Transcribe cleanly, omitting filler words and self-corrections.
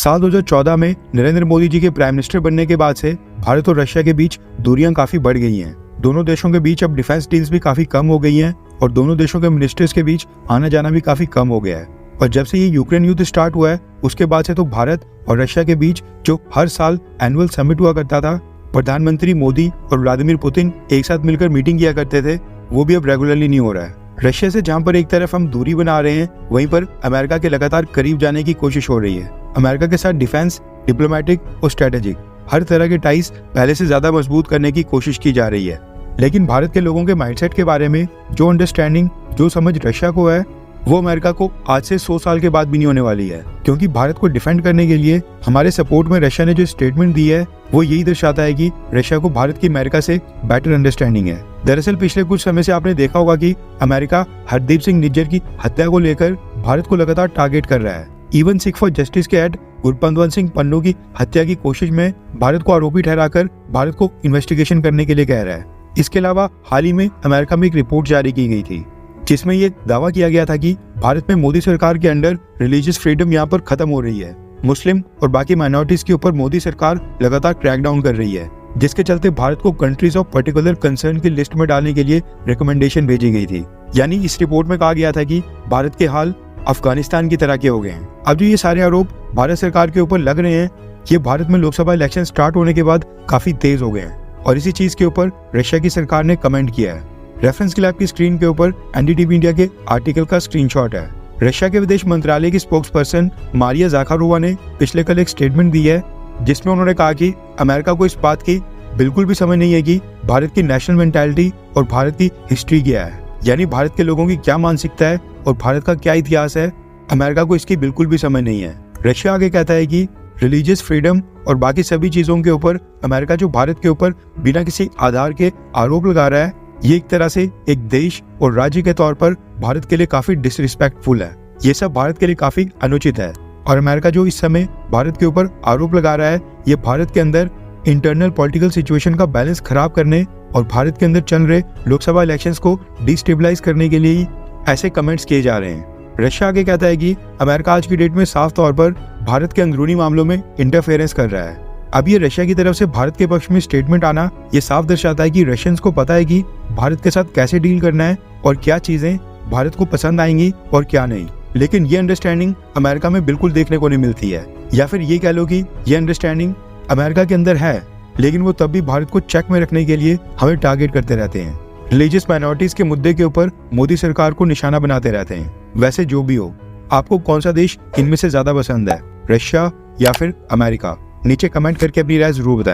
साल 2014 में नरेंद्र मोदी जी के प्राइम मिनिस्टर बनने के बाद से भारत और रशिया के बीच दूरियां काफी बढ़ गई हैं। दोनों देशों के बीच अब डिफेंस डील्स भी काफी कम हो गई हैं और दोनों देशों के मिनिस्टर्स के बीच आना जाना भी काफी कम हो गया है। और जब से ये यूक्रेन युद्ध स्टार्ट हुआ है उसके बाद से तो भारत और रशिया के बीच जो हर साल एनुअल समिट हुआ करता था, प्रधानमंत्री मोदी और व्लादिमीर पुतिन एक साथ मिलकर मीटिंग किया करते थे, वो भी अब रेगुलरली नहीं हो रहा है। रशिया से जहां पर एक तरफ हम दूरी बना रहे हैं, वहीं पर अमेरिका के लगातार करीब जाने की कोशिश हो रही है। अमेरिका के साथ डिफेंस, डिप्लोमेटिक और स्ट्रेटेजिक हर तरह के टाइज पहले से ज्यादा मजबूत करने की कोशिश की जा रही है। लेकिन भारत के लोगों के माइंडसेट के बारे में जो अंडरस्टैंडिंग, जो समझ रशिया को है, वो अमेरिका को आज से 100 साल के बाद भी नहीं होने वाली है। क्योंकि भारत को डिफेंड करने के लिए हमारे सपोर्ट में रशिया ने जो स्टेटमेंट दी है वो यही दर्शाता है कि रशिया को भारत की अमेरिका से बेटर अंडरस्टैंडिंग है। दरअसल पिछले कुछ समय से आपने देखा होगा कि अमेरिका हरदीप सिंह निज्जर की हत्या को लेकर भारत को लगातार टारगेट कर रहा है। इवन सिख फॉर जस्टिस के हेड गुरपतवंत सिंह पन्नू की हत्या की कोशिश में भारत को आरोपी ठहराकर भारत को इन्वेस्टिगेशन करने के लिए कह रहा है। इसके अलावा हाल ही में अमेरिका में एक रिपोर्ट जारी की गई थी जिसमें ये दावा किया गया था कि भारत में मोदी सरकार के अंडर रिलीजियस फ्रीडम यहाँ पर खत्म हो रही है। मुस्लिम और बाकी माइनॉरिटीज के ऊपर मोदी सरकार लगातार क्रैकडाउन कर रही है, जिसके चलते भारत को कंट्रीज ऑफ पर्टिकुलर कंसर्न की लिस्ट में डालने के लिए रिकमेंडेशन भेजी गई थी। यानी इस रिपोर्ट में कहा गया था कि भारत के हाल अफगानिस्तान की तरह के हो गए हैं। अब जो ये सारे आरोप भारत सरकार के ऊपर लग रहे हैं, ये भारत में लोकसभा इलेक्शन स्टार्ट होने के बाद काफी तेज हो गए हैं और इसी चीज के ऊपर रशिया की सरकार ने कमेंट किया है। रेफरेंस क्लैब की स्क्रीन के ऊपर एनडीटीवी इंडिया के आर्टिकल का स्क्रीनशॉट है। रशिया के विदेश मंत्रालय की स्पोक्सपर्सन मारिया ज़ाखारोवा ने पिछले कल एक स्टेटमेंट दी है जिसमें उन्होंने कहा कि अमेरिका को इस बात की बिल्कुल भी समझ नहीं है कि भारत की नेशनल मेंटालिटी और भारत की हिस्ट्री क्या है, यानी भारत के लोगों की क्या मानसिकता है और भारत का क्या इतिहास है। अमेरिका को इसकी बिल्कुल भी समझ नहीं है। रशिया आगे कहता है कि रिलीजियस फ्रीडम और बाकी सभी चीजों के ऊपर अमेरिका जो भारत के ऊपर बिना किसी आधार के आरोप लगा रहा है, ये एक तरह से एक देश और राज्य के तौर पर भारत के लिए काफी डिसरिस्पेक्टफुल है। ये सब भारत के लिए काफी अनुचित है और अमेरिका जो इस समय भारत के ऊपर आरोप लगा रहा है, ये भारत के अंदर इंटरनल पॉलिटिकल सिचुएशन का बैलेंस खराब करने और भारत के अंदर चल रहे लोकसभा इलेक्शंस को डिस्टेबलाइज करने के लिए ही ऐसे कमेंट्स किए जा रहे हैं। रशिया आगे कहता है कि अमेरिका आज की डेट में साफ तौर पर भारत के अंदरूनी मामलों में इंटरफेरेंस कर रहा है। अब ये रशिया की तरफ से भारत के पक्ष में स्टेटमेंट आना ये साफ दर्शाता है कि रशियंस को पता है कि भारत के साथ कैसे डील करना है और क्या चीजें भारत को पसंद आएंगी और क्या नहीं। लेकिन ये अंडरस्टैंडिंग अमेरिका में बिल्कुल देखने को नहीं मिलती है, या फिर ये कह लो कि ये अंडरस्टैंडिंग अमेरिका के अंदर है लेकिन वो तब भी भारत को चेक में रखने के लिए हमें टारगेट करते रहते हैं। रिलीजियस माइनॉरिटीज के मुद्दे के ऊपर मोदी सरकार को निशाना बनाते रहते हैं। वैसे जो भी हो, आपको कौन सा देश इनमें से ज्यादा पसंद है, रशिया या फिर अमेरिका? नीचे कमेंट करके अपनी राय जरूर बताएं।